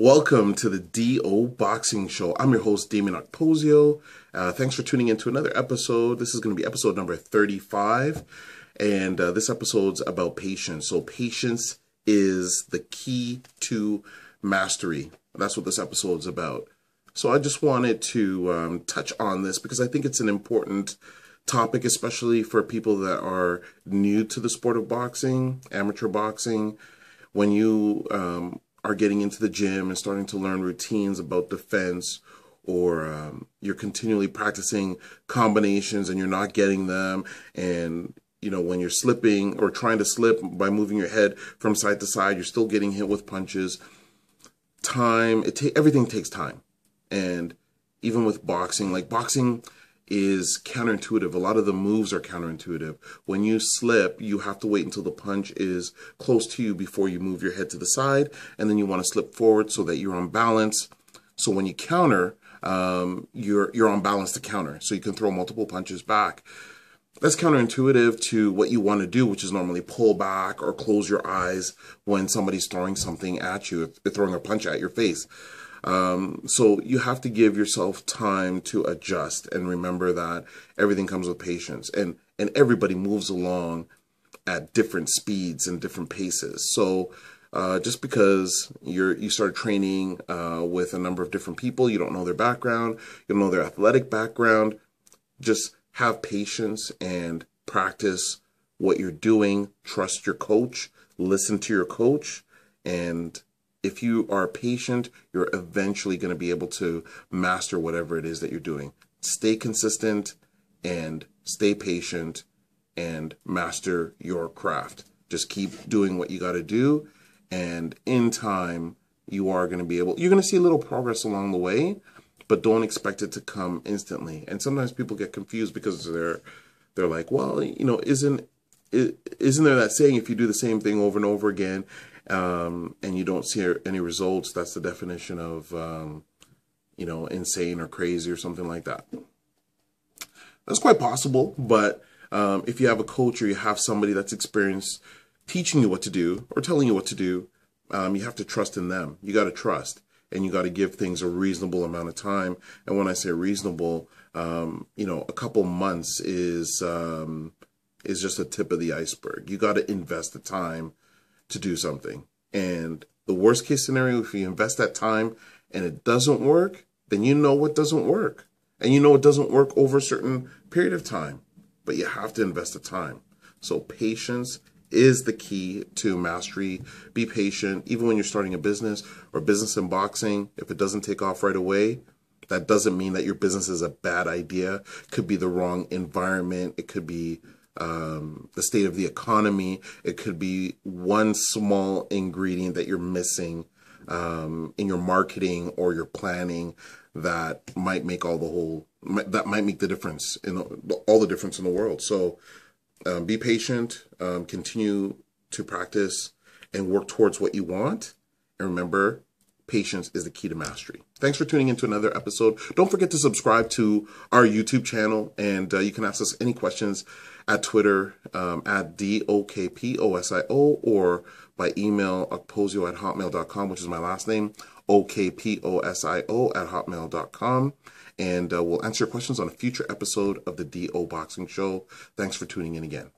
Welcome to the DO Boxing Show. I'm your host, Dameon Okposio. Thanks for tuning in to another episode. This is going to be episode number 35, and this episode's about patience. So patience is the key to mastery. That's what this episode's about. So I just wanted to touch on this because I think it's an important topic, especially for people that are new to the sport of boxing, amateur boxing. When you are getting into the gym and starting to learn routines about defense, or you're continually practicing combinations and you're not getting them, and when you're slipping or trying to slip by moving your head from side to side, you're still getting hit with punches. Everything takes time. And even with boxing, boxing is counterintuitive. A lot of the moves are counterintuitive. When you slip, you have to wait until the punch is close to you before you move your head to the side, and then you want to slip forward so that you're on balance. So when you counter, you're on balance to counter, so you can throw multiple punches back. That's counterintuitive to what you want to do, which is normally pull back or close your eyes when somebody's throwing something at you, if they're throwing a punch at your face. So you have to give yourself time to adjust and remember that everything comes with patience, and everybody moves along at different speeds and different paces. So just because you start training with a number of different people, you don't know their background, you don't know their athletic background, just have patience and practice what you're doing. Trust your coach, listen to your coach, and if you are patient, you're eventually going to be able to master whatever it is that you're doing. Stay consistent and stay patient and master your craft. Just keep doing what you got to do, and in time, you're going to see a little progress along the way, but don't expect it to come instantly. And sometimes people get confused because they're like, well, isn't there that saying, if you do the same thing over and over again, and you don't see any results, that's the definition of, insane or crazy or something like that. That's quite possible, but if you have a coach or you have somebody that's experienced teaching you what to do or telling you what to do, you have to trust in them. You got to trust, and you got to give things a reasonable amount of time. And when I say reasonable, a couple months is just the tip of the iceberg. You got to invest the time to do something. And the worst case scenario, if you invest that time and it doesn't work, then you know what doesn't work. And you know it doesn't work over a certain period of time. But you have to invest the time. So patience is the key to mastery. Be patient. Even when you're starting a business or business in boxing, if it doesn't take off right away, that doesn't mean that your business is a bad idea. It could be the wrong environment. It could be the state of the economy. It could be one small ingredient that you're missing in your marketing or your planning that might make the difference all the difference in the world. So be patient, continue to practice and work towards what you want. And remember, patience is the key to mastery. Thanks for tuning in to another episode. Don't forget to subscribe to our YouTube channel, and you can ask us any questions at Twitter at DOKPOSIO, or by email okposio@hotmail.com, which is my last name, OKPOSIO@hotmail.com. And we'll answer your questions on a future episode of the DO Boxing Show. Thanks for tuning in again.